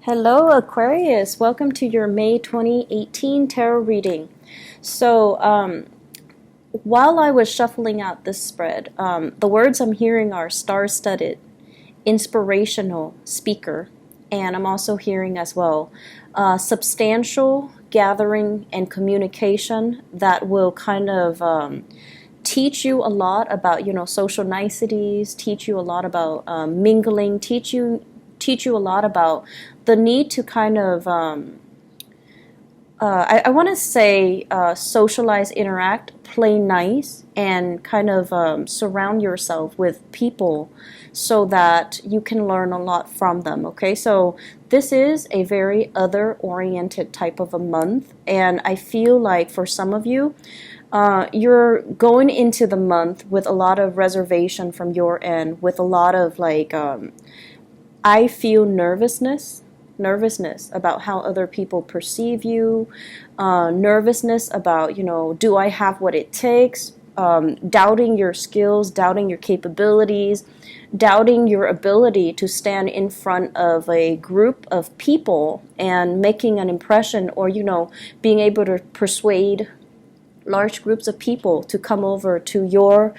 Hello, Aquarius. Welcome to your May 2018 tarot reading. So, while I was shuffling out this spread, the words I'm hearing are star-studded, inspirational, speaker, and I'm also hearing as well substantial gathering and communication that will kind of teach you a lot about, social niceties, teach you a lot about mingling, teach you a lot about the need to kind of I want to say socialize, interact, play nice, and kind of surround yourself with people so that you can learn a lot from them. Okay, so this is a very other-oriented type of a month, and I feel like for some of you, you're going into the month with a lot of reservation from your end, with a lot of like, I feel nervousness about how other people perceive you, nervousness about, do I have what it takes, doubting your skills, doubting your capabilities, doubting your ability to stand in front of a group of people and making an impression, or, being able to persuade large groups of people to come over to your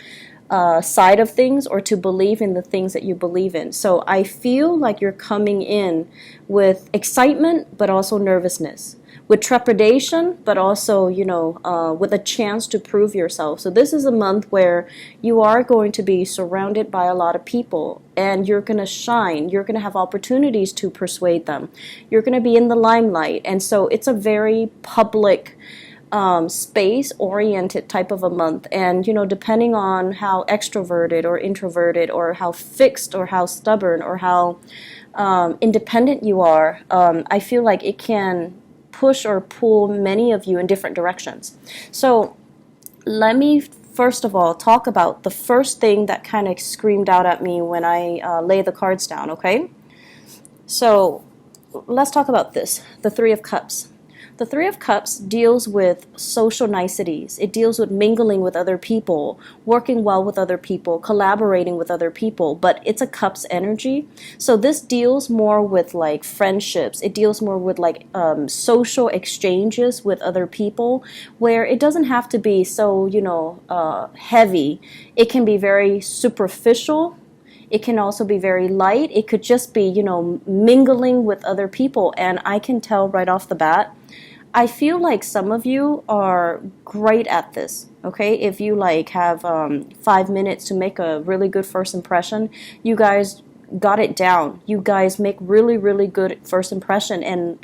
side of things, or to believe in the things that you believe in. So I feel like you're coming in with excitement, but also nervousness, with trepidation, but also, with a chance to prove yourself. So this is a month where you are going to be surrounded by a lot of people, and you're going to shine. You're going to have opportunities to persuade them. You're going to be in the limelight. And so it's a very public space-oriented type of a month, and depending on how extroverted or introverted, or how fixed or how stubborn or how independent you are, I feel like it can push or pull many of you in different directions. So let me first of all talk about the first thing that kind of screamed out at me when I lay the cards down. Okay, so let's talk about this, the Three of Cups. The Three of Cups deals with social niceties. It deals with mingling with other people, working well with other people, collaborating with other people, but it's a Cups energy. So this deals more with like friendships. It deals more with like social exchanges with other people, where it doesn't have to be so, heavy. It can be very superficial. It can also be very light. It could just be, mingling with other people. And I can tell right off the bat, I feel like some of you are great at this, okay? If you like have 5 minutes to make a really good first impression, you guys got it down. You guys make really, really good first impression, and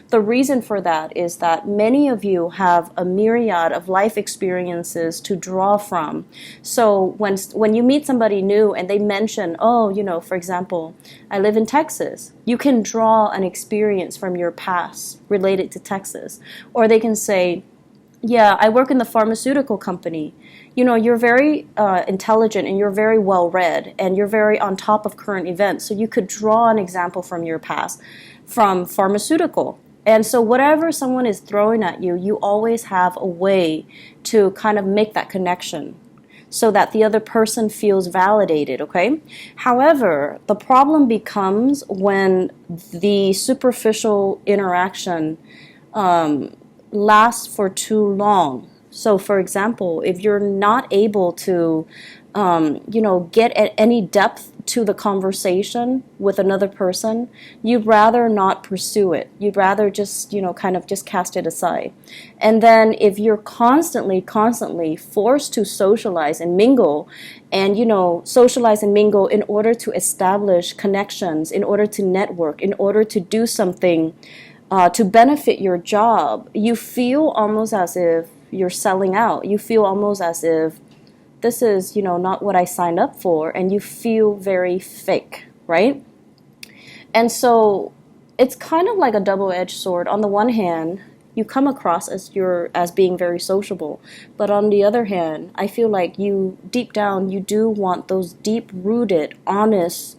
the reason for that is that many of you have a myriad of life experiences to draw from. So when you meet somebody new and they mention, oh, for example, I live in Texas, you can draw an experience from your past related to Texas. Or they can say, yeah, I work in the pharmaceutical company. You're very intelligent, and you're very well read, and you're very on top of current events. So you could draw an example from your past, from pharmaceutical. And so whatever someone is throwing at you, you always have a way to kind of make that connection so that the other person feels validated, okay? However, the problem becomes when the superficial interaction lasts for too long. So, for example, if you're not able to, get at any depth to the conversation with another person, you'd rather not pursue it. You'd rather just, kind of just cast it aside. And then if you're constantly forced to socialize and mingle, and, socialize and mingle in order to establish connections, in order to network, in order to do something to benefit your job, you feel almost as if you're selling out. You feel almost as if this is, not what I signed up for, and you feel very fake, right? And so it's kind of like a double-edged sword. On the one hand, you come across as being very sociable, but on the other hand, I feel like you deep down you do want those deep-rooted, honest,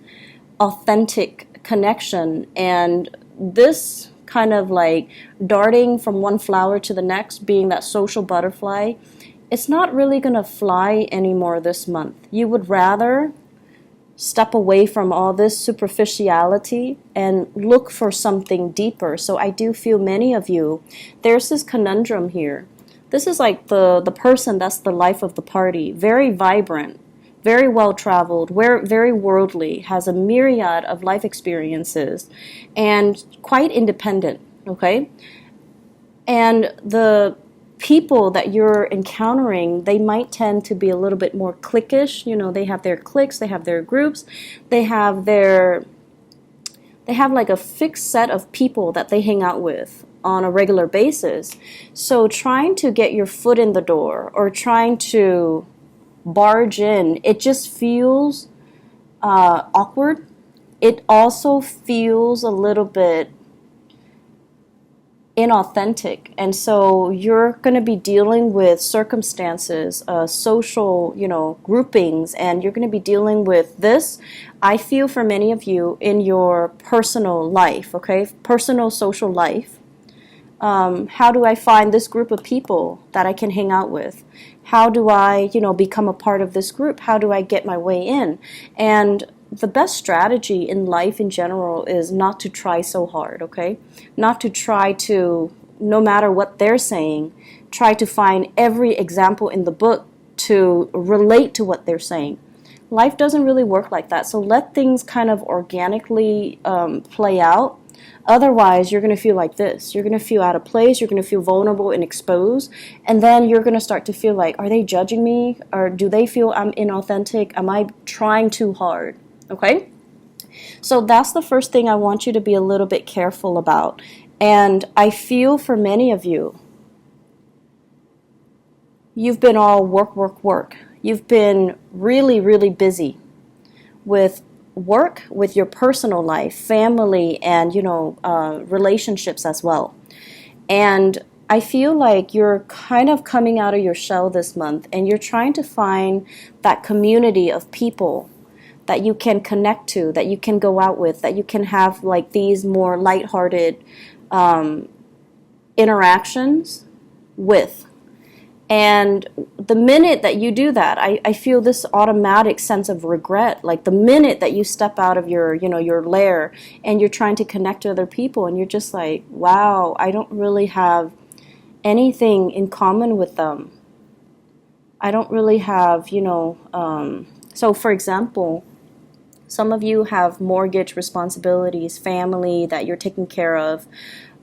authentic connection. And this kind of like darting from one flower to the next, being that social butterfly, it's not really going to fly anymore this month. You would rather step away from all this superficiality and look for something deeper. So I do feel many of you, there's this conundrum here. This is like the person that's the life of the party, very vibrant, very well traveled, very worldly, has a myriad of life experiences, and quite independent, okay? And the people that you're encountering, they might tend to be a little bit more cliquish. You know, they have their cliques, they have their groups, they have like a fixed set of people that they hang out with on a regular basis. So trying to get your foot in the door or trying to barge in, it just feels awkward. It also feels a little bit inauthentic, and so you're going to be dealing with circumstances, social, groupings, and you're going to be dealing with this. I feel for many of you in your personal life, okay, personal social life. How do I find this group of people that I can hang out with? How do I, become a part of this group? How do I get my way in? And the best strategy in life in general is not to try so hard, okay? Not to try to, no matter what they're saying, try to find every example in the book to relate to what they're saying. Life doesn't really work like that. So let things kind of organically play out. Otherwise, you're going to feel like this. You're going to feel out of place. You're going to feel vulnerable and exposed. And then you're going to start to feel like, are they judging me? Or do they feel I'm inauthentic? Am I trying too hard? Okay? So that's the first thing I want you to be a little bit careful about. And I feel for many of you, you've been all work, work, work. You've been really, really busy with work, with your personal life, family, and, relationships as well. And I feel like you're kind of coming out of your shell this month, and you're trying to find that community of people that you can connect to, that you can go out with, that you can have like these more lighthearted interactions with. And the minute that you do that, I feel this automatic sense of regret. Like the minute that you step out of your lair and you're trying to connect to other people, and you're just like, wow, I don't really have anything in common with them. I don't really have, so for example, some of you have mortgage responsibilities, family that you're taking care of,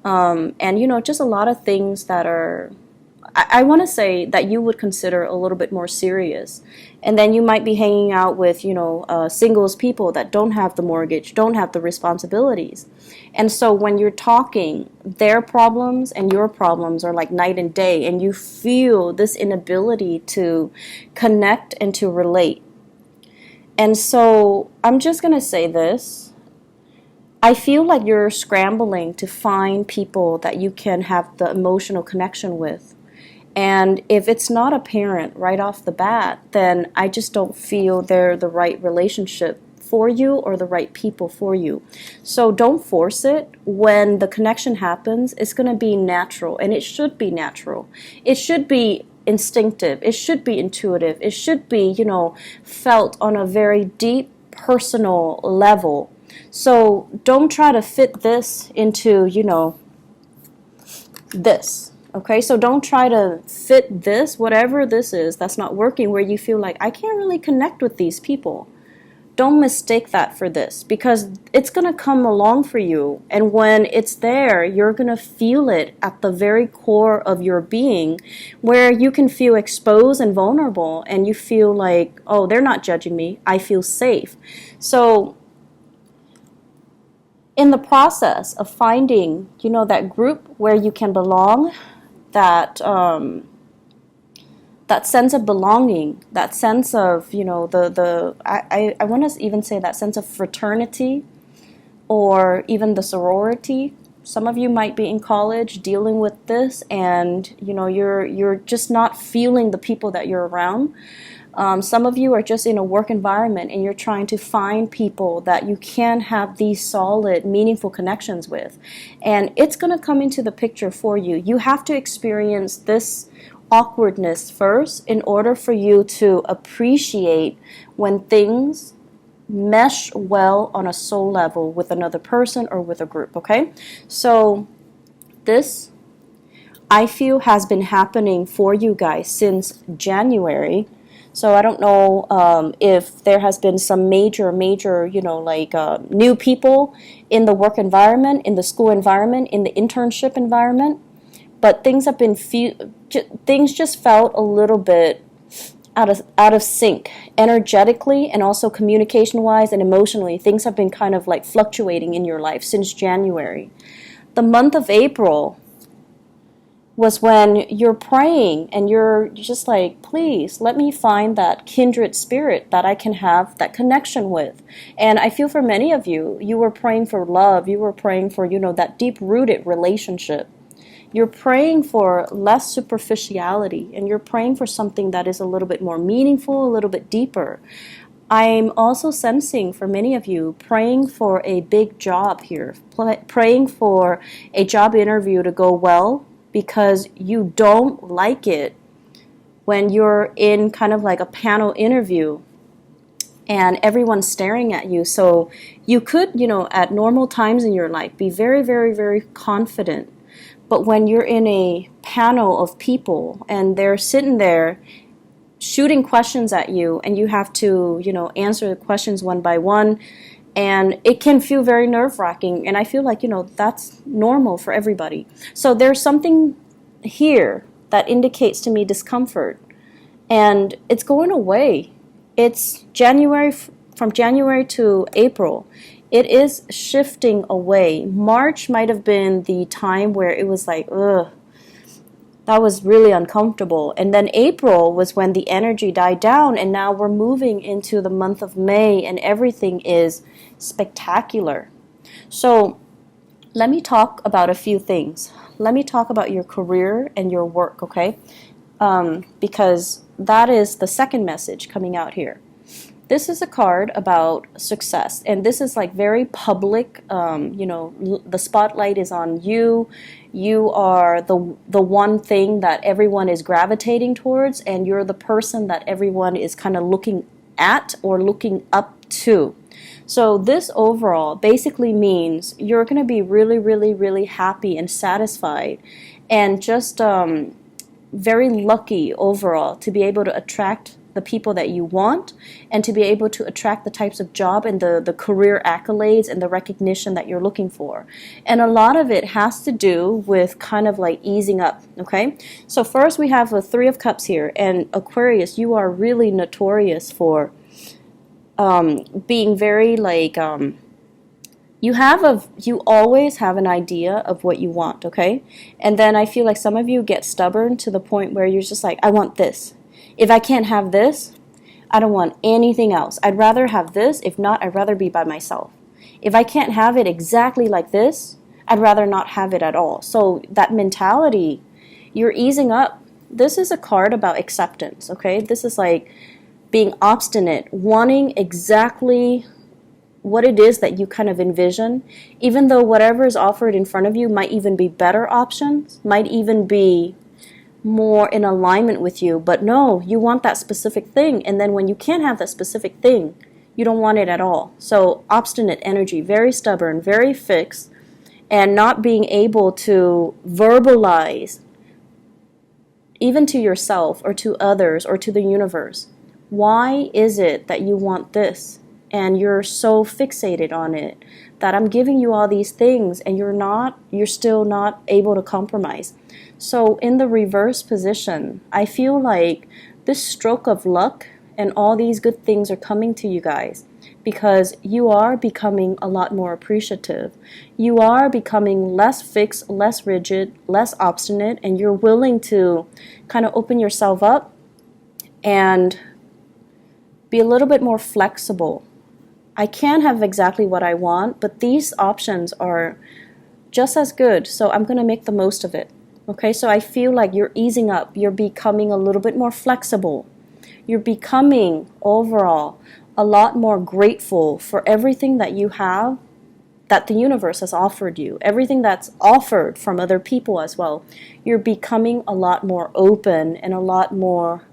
and, just a lot of things that are, I want to say that you would consider a little bit more serious. And then you might be hanging out with, singles people that don't have the mortgage, don't have the responsibilities. And so when you're talking, their problems and your problems are like night and day, and you feel this inability to connect and to relate. And so I'm just going to say this. I feel like you're scrambling to find people that you can have the emotional connection with. And if it's not apparent right off the bat, then I just don't feel they're the right relationship for you or the right people for you. So don't force it. When the connection happens, it's going to be natural, and it should be natural. It should be instinctive. It should be intuitive. It should be, felt on a very deep personal level. So don't try to fit this into, this. Okay, so don't try to fit this, whatever this is that's not working, where you feel like, I can't really connect with these people. Don't mistake that for this, because it's going to come along for you. And when it's there, you're going to feel it at the very core of your being, where you can feel exposed and vulnerable, and you feel like, oh, they're not judging me. I feel safe. So in the process of finding, that group where you can belong, that sense of belonging, that sense of, I want to even say that sense of fraternity, or even the sorority. Some of you might be in college dealing with this, and, you're just not feeling the people that you're around. Some of you are just in a work environment, and you're trying to find people that you can have these solid, meaningful connections with. And it's going to come into the picture for you. You have to experience this awkwardness first in order for you to appreciate when things mesh well on a soul level with another person or with a group, okay? So this, I feel, has been happening for you guys since January. So I don't know if there has been some major, new people in the work environment, in the school environment, in the internship environment. But things have been things just felt a little bit out of sync energetically, and also communication wise and emotionally. Things have been kind of like fluctuating in your life since January. The month of April was when you're praying and you're just like, please let me find that kindred spirit that I can have that connection with. And I feel for many of you, you were praying for love, you were praying for, that deep-rooted relationship. You're praying for less superficiality, and you're praying for something that is a little bit more meaningful, a little bit deeper. I'm also sensing for many of you praying for a big job here, praying for a job interview to go well, because you don't like it when you're in kind of like a panel interview and everyone's staring at you. So you could, at normal times in your life, be very, very, very confident. But when you're in a panel of people and they're sitting there shooting questions at you, and you have to, answer the questions one by one, and it can feel very nerve-wracking. And I feel like, that's normal for everybody. So there's something here that indicates to me discomfort, and it's going away. It's from January to April. It is shifting away. March might have been the time where it was like, ugh, that was really uncomfortable. And then April was when the energy died down, and now we're moving into the month of May, and everything is spectacular. So let me talk about a few things. Let me talk about your career and your work, okay? Because that is the second message coming out here. This is a card about success, and this is like very public. The spotlight is on you. You are the one thing that everyone is gravitating towards, and you're the person that everyone is kind of looking at or looking up to. So this overall basically means you're going to be really, really, really happy and satisfied, and just very lucky overall to be able to attract the people that you want, and to be able to attract the types of job and the career accolades and the recognition that you're looking for. And a lot of it has to do with kind of like easing up, okay? So first we have a Three of Cups here, and Aquarius, you are really notorious for being very like, you always have an idea of what you want, okay? And then I feel like some of you get stubborn to the point where you're just like, I want this. If I can't have this, I don't want anything else. I'd rather have this. If not, I'd rather be by myself. If I can't have it exactly like this, I'd rather not have it at all. So that mentality, you're easing up. This is a card about acceptance, okay? This is like being obstinate, wanting exactly what it is that you kind of envision, even though whatever is offered in front of you might even be better options, might even be more in alignment with you. But no, you want that specific thing, and then when you can't have that specific thing, you don't want it at all. So obstinate energy, very stubborn, very fixed, and not being able to verbalize even to yourself or to others or to the universe, why is it that you want this? And you're so fixated on it that I'm giving you all these things, and you're still not able to compromise. So in the reverse position, I feel like this stroke of luck and all these good things are coming to you guys because you are becoming a lot more appreciative. You are becoming less fixed, less rigid, less obstinate, and you're willing to kind of open yourself up and be a little bit more flexible. I can't have exactly what I want, but these options are just as good, so I'm going to make the most of it. Okay, so I feel like you're easing up. You're becoming a little bit more flexible. You're becoming, overall, a lot more grateful for everything that you have, that the universe has offered you, everything that's offered from other people as well. You're becoming a lot more open and a lot more,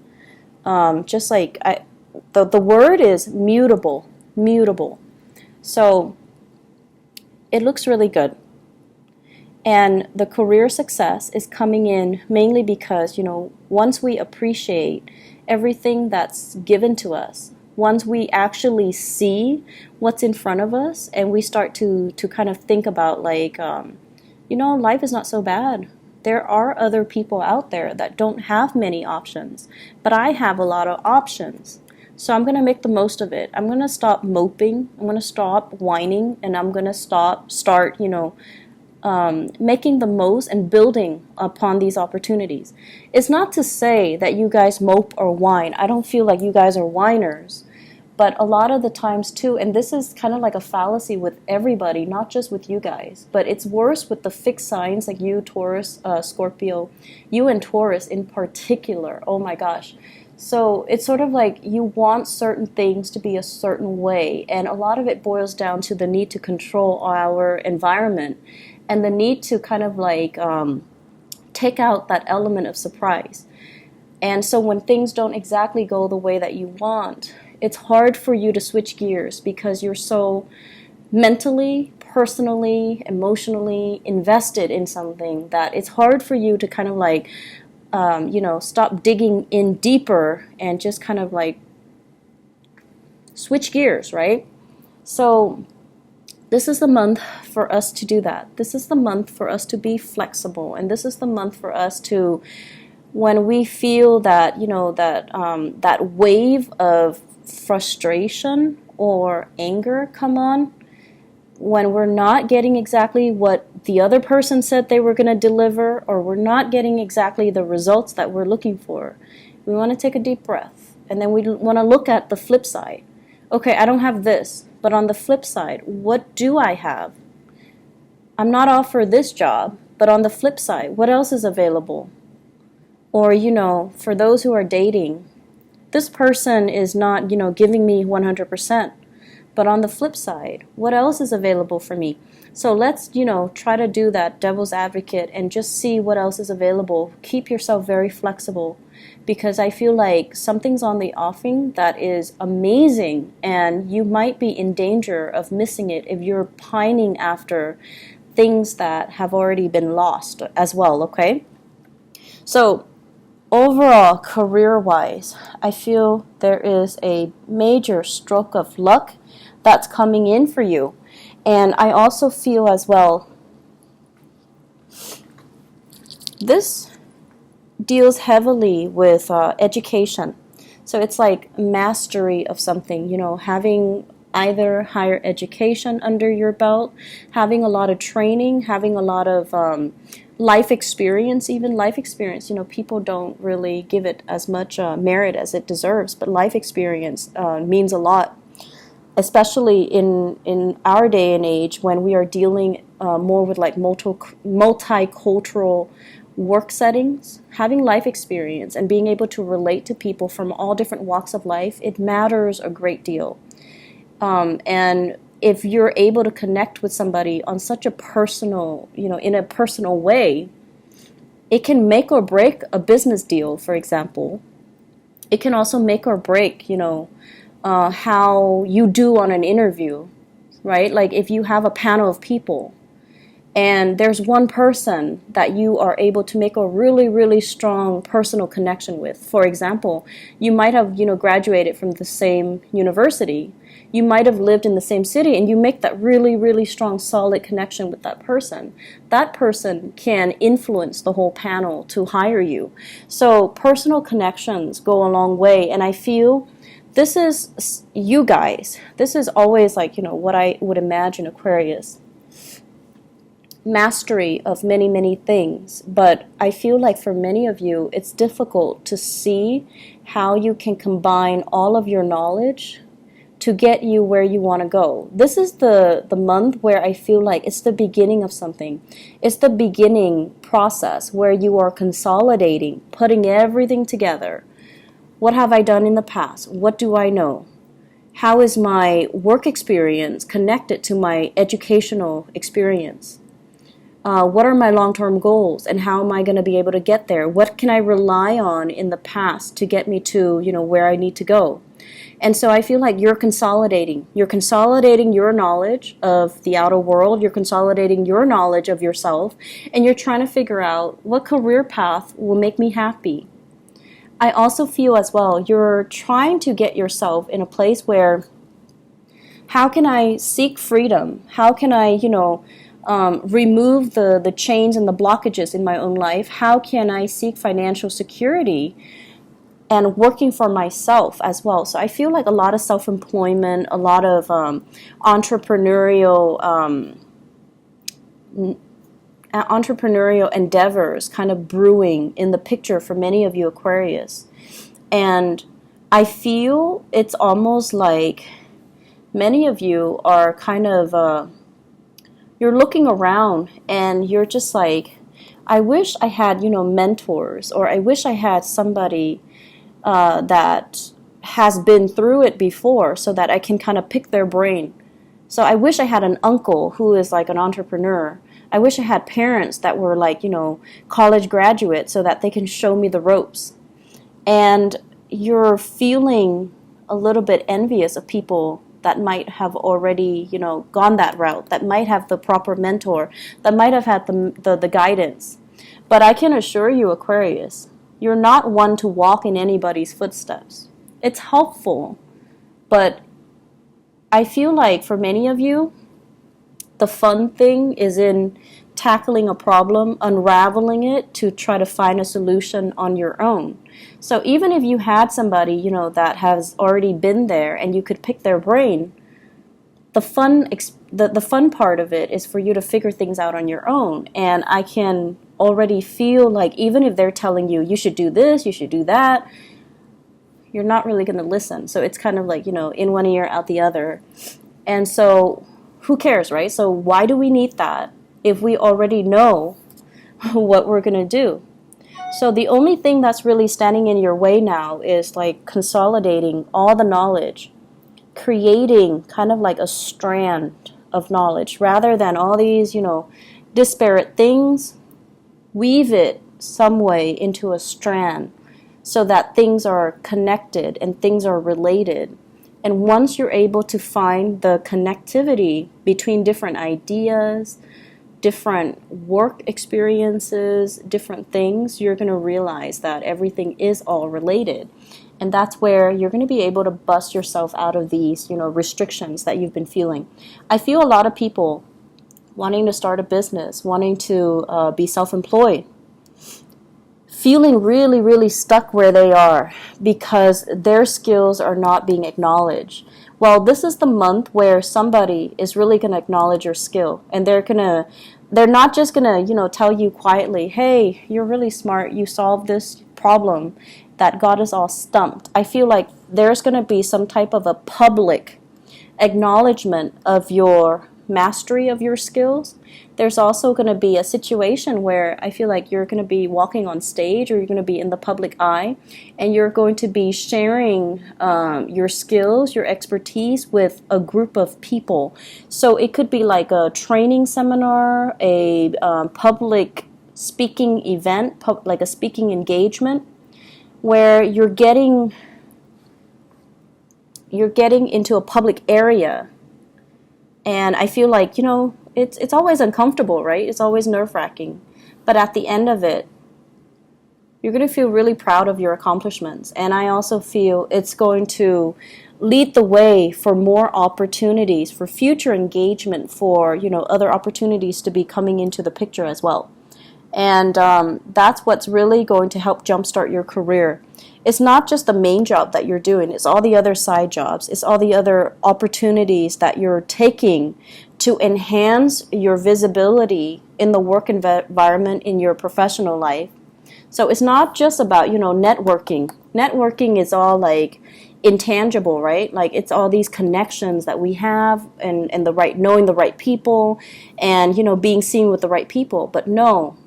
the word is mutable. mutable. So it looks really good. And the career success is coming in mainly because, once we appreciate everything that's given to us, once we actually see what's in front of us and we start to kind of think about like, life is not so bad. There are other people out there that don't have many options, but I have a lot of options. So I'm going to make the most of it. I'm going to stop moping. I'm going to stop whining, and I'm going to start, making the most and building upon these opportunities. It's not to say that you guys mope or whine. I don't feel like you guys are whiners. But a lot of the times too, and this is kind of like a fallacy with everybody, not just with you guys, but it's worse with the fixed signs like you, Taurus, Scorpio, you and Taurus in particular. Oh my gosh. So it's sort of like you want certain things to be a certain way, and a lot of it boils down to the need to control our environment and the need to kind of like take out that element of surprise. And so when things don't exactly go the way that you want, it's hard for you to switch gears because you're so mentally, personally, emotionally invested in something that it's hard for you to kind of like, stop digging in deeper and just kind of like switch gears, right? So this is the month for us to do that. This is the month for us to be flexible. And this is the month for us to, when we feel that, that wave of frustration or anger come on, when we're not getting exactly what the other person said they were going to deliver, or we're not getting exactly the results that we're looking for, we want to take a deep breath. And then we want to look at the flip side. Okay, I don't have this, but on the flip side, what do I have? I'm not offered this job, but on the flip side, what else is available? Or, for those who are dating, this person is not, giving me 100%. But on the flip side, what else is available for me? So let's, try to do that devil's advocate and just see what else is available. Keep yourself very flexible, because I feel like something's on the offing that is amazing, and you might be in danger of missing it if you're pining after things that have already been lost as well, okay? So overall, career-wise, I feel there is a major stroke of luck that's coming in for you. And I also feel as well, this deals heavily with education. So it's like mastery of something, having either higher education under your belt, having a lot of training, having a lot of life experience. Even life experience, people don't really give it as much merit as it deserves, but life experience means a lot, especially in our day and age when we are dealing more with like multicultural work settings. Having life experience and being able to relate to people from all different walks of life, it matters a great deal. And if you're able to connect with somebody on such a personal, in a personal way, it can make or break a business deal, for example. It can also make or break, how you do on an interview, right? Like if you have a panel of people and there's one person that you are able to make a really, really strong personal connection with. For example, you might have, graduated from the same university. You might have lived in the same city, and you make that really, really strong, solid connection with that person. That person can influence the whole panel to hire you. So personal connections go a long way, and I feel this is you guys. This is always like, what I would imagine Aquarius. Mastery of many, many things. But I feel like for many of you, it's difficult to see how you can combine all of your knowledge to get you where you want to go. This is the month where I feel like it's the beginning of something. It's the beginning process where you are consolidating, putting everything together. What have I done in the past? What do I know? How is my work experience connected to my educational experience? What are my long-term goals, and how am I going to be able to get there? What can I rely on in the past to get me to, where I need to go? And so I feel like you're consolidating. You're consolidating your knowledge of the outer world. You're consolidating your knowledge of yourself. And you're trying to figure out what career path will make me happy. I also feel as well, you're trying to get yourself in a place where, how can I seek freedom? How can I, remove the chains and the blockages in my own life? How can I seek financial security and working for myself as well? So I feel like a lot of self-employment, a lot of entrepreneurial endeavors kind of brewing in the picture for many of you Aquarius. And I feel it's almost like many of you are kind of, you're looking around and you're just like, I wish I had, mentors, or I wish I had somebody that has been through it before so that I can kind of pick their brain. So I wish I had an uncle who is like an entrepreneur. I wish I had parents that were like, college graduates so that they can show me the ropes. And you're feeling a little bit envious of people that might have already, gone that route, that might have the proper mentor, that might have had the guidance. But I can assure you, Aquarius, you're not one to walk in anybody's footsteps. It's helpful, but I feel like for many of you, the fun thing is in tackling a problem, unraveling it to try to find a solution on your own. So even if you had somebody, that has already been there and you could pick their brain, the fun part of it is for you to figure things out on your own. And I can already feel like even if they're telling you, you should do this, you should do that, you're not really going to listen. So it's kind of like, in one ear, out the other. And so who cares, right? So why do we need that if we already know what we're going to do? So the only thing that's really standing in your way now is like consolidating all the knowledge, creating kind of like a strand of knowledge rather than all these, disparate things. Weave it some way into a strand so that things are connected and things are related. And once you're able to find the connectivity between different ideas, different work experiences, different things, you're going to realize that everything is all related. And that's where you're going to be able to bust yourself out of these, restrictions that you've been feeling. I feel a lot of people wanting to start a business, wanting to be self-employed, feeling really, really stuck where they are because their skills are not being acknowledged. Well, this is the month where somebody is really going to acknowledge your skill, and they're not just going to, tell you quietly, hey, you're really smart, you solved this problem that got us all stumped. I feel like there's going to be some type of a public acknowledgement of your mastery of your skills. There's also going to be a situation where I feel like you're going to be walking on stage, or you're going to be in the public eye, and you're going to be sharing your skills, your expertise with a group of people. So it could be like a training seminar, a public speaking event, like a speaking engagement, where you're getting into a public area. And I feel like, it's always uncomfortable, right? It's always nerve-wracking. But at the end of it, you're going to feel really proud of your accomplishments. And I also feel it's going to lead the way for more opportunities, for future engagement, for, other opportunities to be coming into the picture as well. And that's what's really going to help jumpstart your career. It's not just the main job that you're doing. It's all the other side jobs. It's all the other opportunities that you're taking to enhance your visibility in the work environment in your professional life. So it's not just about, networking. Networking is all like intangible, right? Like it's all these connections that we have and knowing the right people and, being seen with the right people. But no.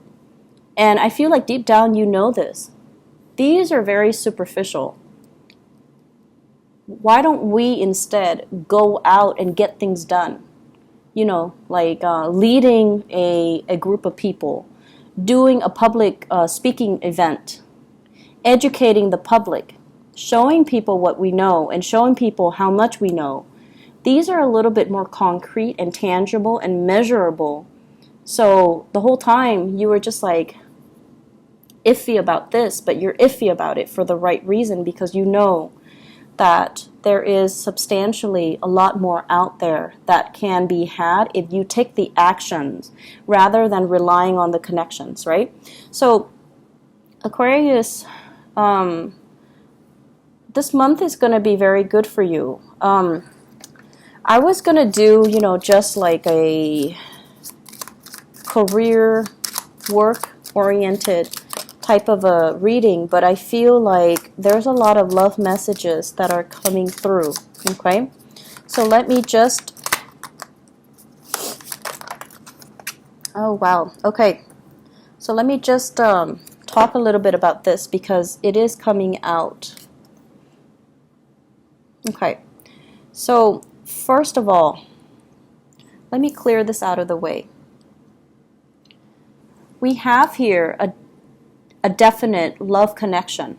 And I feel like deep down you know this. These are very superficial. Why don't we instead go out and get things done? Leading a group of people, doing a public speaking event, educating the public, showing people what we know and showing people how much we know. These are a little bit more concrete and tangible and measurable. So the whole time you were just like iffy about this, but you're iffy about it for the right reason, because you know that there is substantially a lot more out there that can be had if you take the actions rather than relying on the connections, right? So Aquarius, this month is going to be very good for you. I was going to do, just like a career work oriented type of a reading, but I feel like there's a lot of love messages that are coming through, okay? So let me just, oh wow, okay. So let me just talk a little bit about this because it is coming out. Okay, so first of all, let me clear this out of the way. We have here a definite love connection.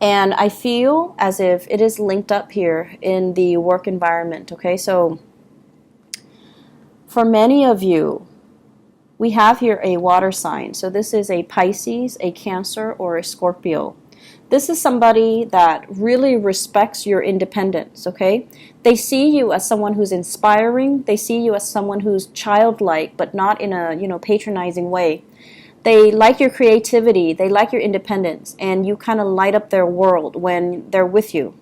And I feel as if it is linked up here in the work environment, okay? So for many of you, we have here a water sign. So this is a Pisces, a Cancer, or a Scorpio. This is somebody that really respects your independence, okay? They see you as someone who's inspiring. They see you as someone who's childlike, but not in a, patronizing way. They like your creativity, they like your independence, and you kind of light up their world when they're with you.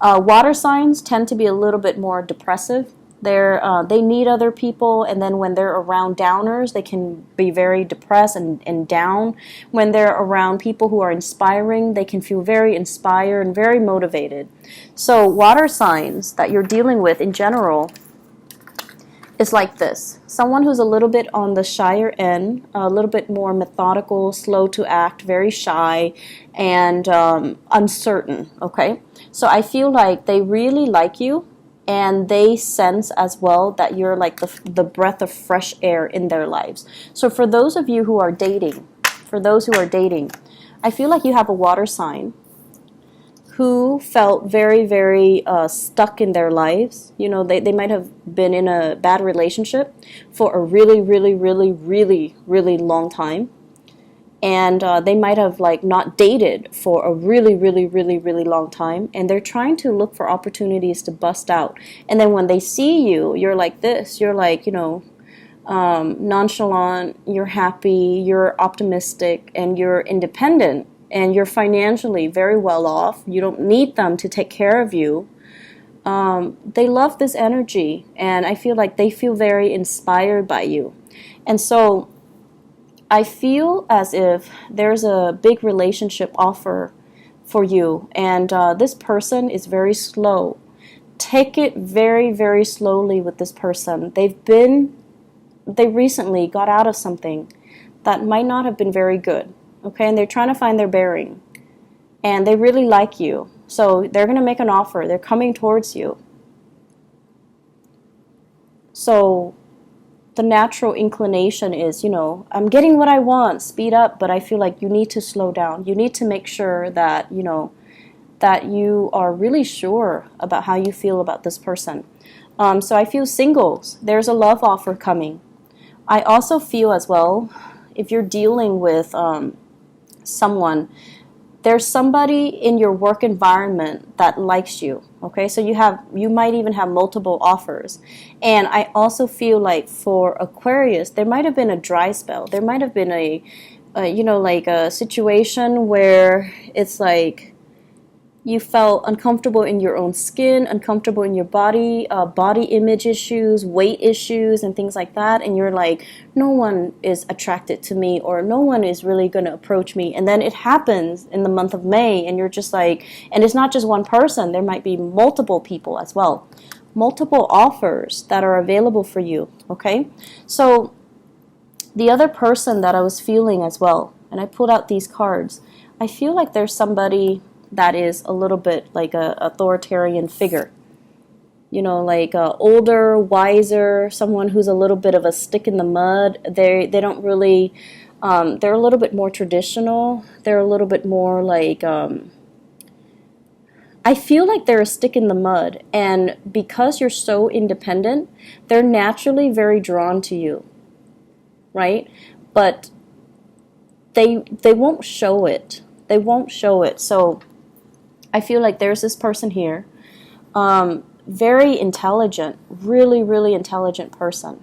Water signs tend to be a little bit more depressive. They need other people, and then when they're around downers, they can be very depressed and down. When they're around people who are inspiring, they can feel very inspired and very motivated. So water signs that you're dealing with in general is like this. Someone who's a little bit on the shyer end, a little bit more methodical, slow to act, very shy, and uncertain, okay? So I feel like they really like you, and they sense as well that you're like the breath of fresh air in their lives. So for those of you who are dating, I feel like you have a water sign who felt very, very stuck in their lives. They might have been in a bad relationship for a really, really, really, really, really long time. And they might have not dated for a really, really, really, really long time. And they're trying to look for opportunities to bust out. And then when they see you, you're like this. You're like, nonchalant, you're happy, you're optimistic, and you're independent. And you're financially very well off. You don't need them to take care of you. They love this energy, and I feel like they feel very inspired by you. And so I feel as if there's a big relationship offer for you, and this person is very slow. Take it very, very slowly with this person. They recently got out of something that might not have been very good. Okay, and they're trying to find their bearing, and they really like you, so they're going to make an offer. They're coming towards you. So the natural inclination is, I'm getting what I want, speed up, but I feel like you need to slow down. You need to make sure that, that you are really sure about how you feel about this person. So I feel singles, there's a love offer coming. I also feel as well, if you're dealing with someone, there's somebody in your work environment that likes you, okay? So you might even have multiple offers. And I also feel like for Aquarius, there might have been a dry spell. There might have been a situation where it's like you felt uncomfortable in your own skin, uncomfortable in your body, body image issues, weight issues, and things like that. And you're like, no one is attracted to me, or no one is really going to approach me. And then it happens in the month of May, and you're just like, and it's not just one person. There might be multiple people as well. Multiple offers that are available for you, okay? So the other person that I was feeling as well, and I pulled out these cards, I feel like there's somebody that is a little bit like a authoritarian figure. Older, wiser, someone who's a little bit of a stick in the mud. They don't really, they're a little bit more traditional. They're a little bit more I feel like they're a stick in the mud, and because you're so independent, they're naturally very drawn to you, right? But they won't show it. They won't show it. So I feel like there's this person here, very intelligent, really, really intelligent person.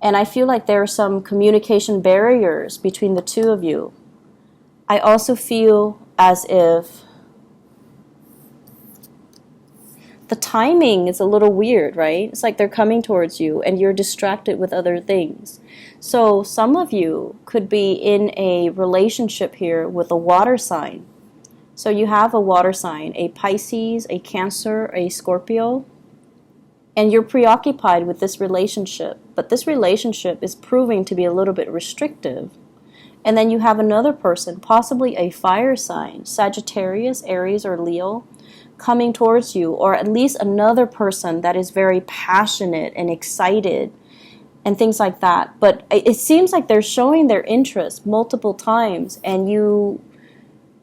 And I feel like there are some communication barriers between the two of you. I also feel as if the timing is a little weird, right? It's like they're coming towards you and you're distracted with other things. So some of you could be in a relationship here with a water sign. So you have a water sign, a Pisces, a Cancer, a Scorpio, and you're preoccupied with this relationship. But this relationship is proving to be a little bit restrictive. And then you have another person, possibly a fire sign, Sagittarius, Aries, or Leo, coming towards you, or at least another person that is very passionate and excited and things like that. But it seems like they're showing their interest multiple times, and you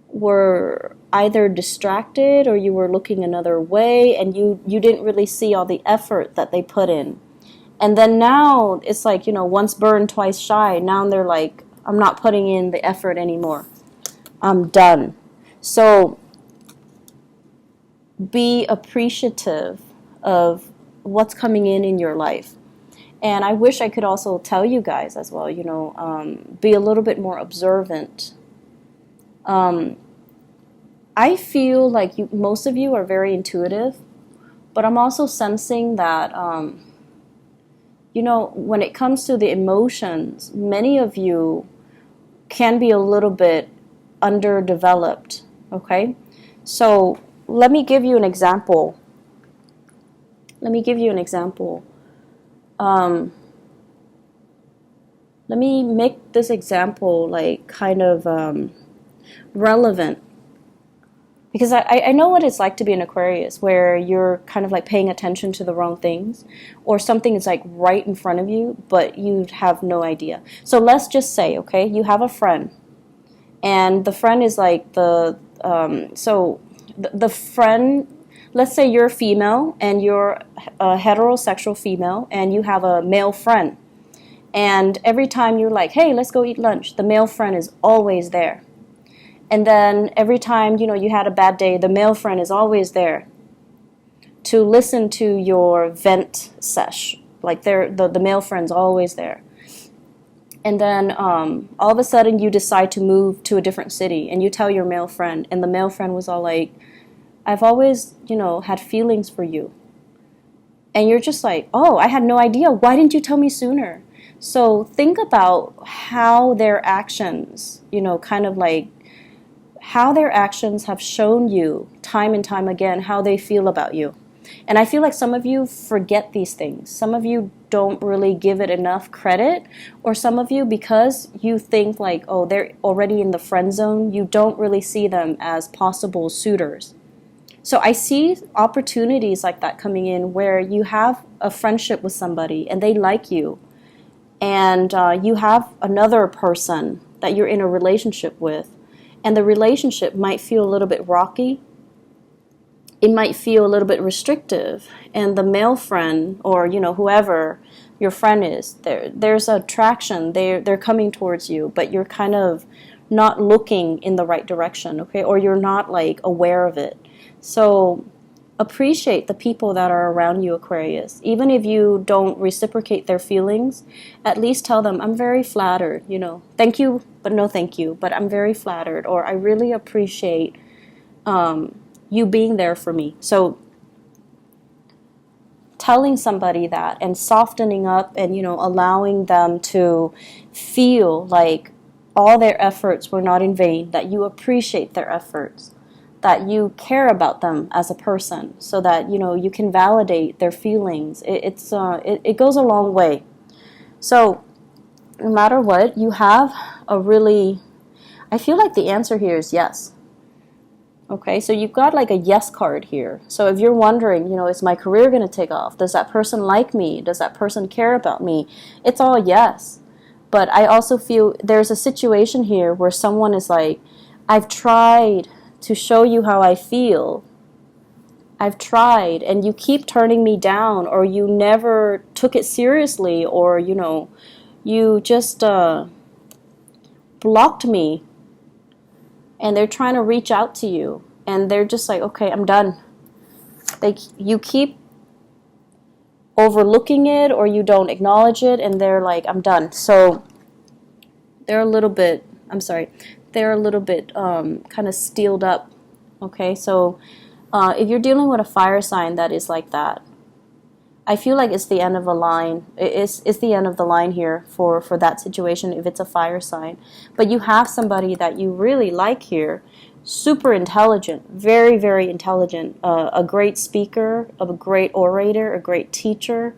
were either distracted or you were looking another way, and you didn't really see all the effort that they put in. And then now it's like, once burned, twice shy. Now they're like, I'm not putting in the effort anymore. I'm done. So be appreciative of what's coming in your life. And I wish I could also tell you guys as well, be a little bit more observant. I feel like most of you are very intuitive, but I'm also sensing that, when it comes to the emotions, many of you can be a little bit underdeveloped, okay? So let me give you an example. Let me make this example kind of relevant. Because I know what it's like to be an Aquarius, where you're kind of paying attention to the wrong things, or something is right in front of you, but you have no idea. So let's just say, okay, you have a friend, and the friend is the friend, let's say you're a female, and you're a heterosexual female, and you have a male friend. And every time you're like, hey, let's go eat lunch, the male friend is always there. And then every time, you had a bad day, the male friend is always there to listen to your vent sesh. The male friend's always there. And then all of a sudden you decide to move to a different city, and you tell your male friend, and the male friend was all like, I've always, had feelings for you. And you're just like, oh, I had no idea. Why didn't you tell me sooner? So think about how their actions, how their actions have shown you time and time again how they feel about you. And I feel like some of you forget these things. Some of you don't really give it enough credit, or some of you, because you think oh, they're already in the friend zone, you don't really see them as possible suitors. So I see opportunities like that coming in, where you have a friendship with somebody and they like you, and you have another person that you're in a relationship with, and the relationship might feel a little bit rocky. It might feel a little bit restrictive, and the male friend, or whoever your friend is, there's attraction. They're coming towards you, but you're kind of not looking in the right direction, okay? Or you're not aware of it. So appreciate the people that are around you, Aquarius. Even if you don't reciprocate their feelings, at least tell them, I'm very flattered, thank you, but no thank you, but I'm very flattered, or I really appreciate you being there for me. So telling somebody that and softening up and, allowing them to feel like all their efforts were not in vain, that you appreciate their efforts, that you care about them as a person, so that, you can validate their feelings. It goes a long way. So no matter what, you have I feel like the answer here is yes. Okay, so you've got a yes card here. So if you're wondering, is my career going to take off? Does that person like me? Does that person care about me? It's all yes. But I also feel there's a situation here where someone is like, I've tried to show you how I feel, I've tried, and you keep turning me down, or you never took it seriously, or, you know, you just blocked me, and they're trying to reach out to you, and they're just like, okay, I'm done. You keep overlooking it, or you don't acknowledge it, and they're like, I'm done. So they're a little bit, kind of steeled up. Okay, so if you're dealing with a fire sign that is like that, I feel like it's the end of a line. It's the end of the line here for that situation if it's a fire sign. But you have somebody that you really like here, super intelligent, very, very intelligent, a great speaker, a great orator, a great teacher,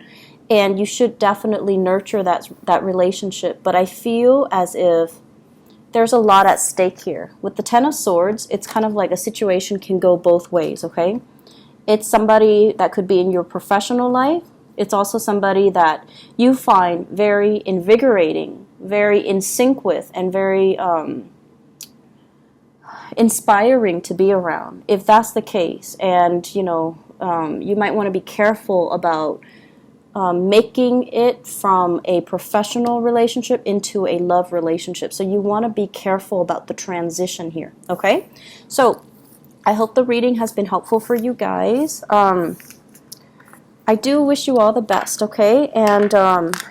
and you should definitely nurture that relationship. But I feel as if there's a lot at stake here. With the Ten of Swords, it's kind of like a situation can go both ways, okay? It's somebody that could be in your professional life. It's also somebody that you find very invigorating, very in sync with, and very inspiring to be around, if that's the case. And, you know, you might want to be careful about making it from a professional relationship into a love relationship. So you want to be careful about the transition here, okay? So I hope the reading has been helpful for you guys. I do wish you all the best, okay? And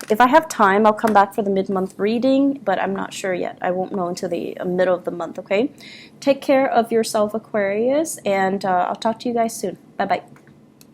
if I have time, I'll come back for the mid-month reading, but I'm not sure yet. I won't know until the middle of the month, okay? Take care of yourself, Aquarius, and I'll talk to you guys soon. Bye-bye.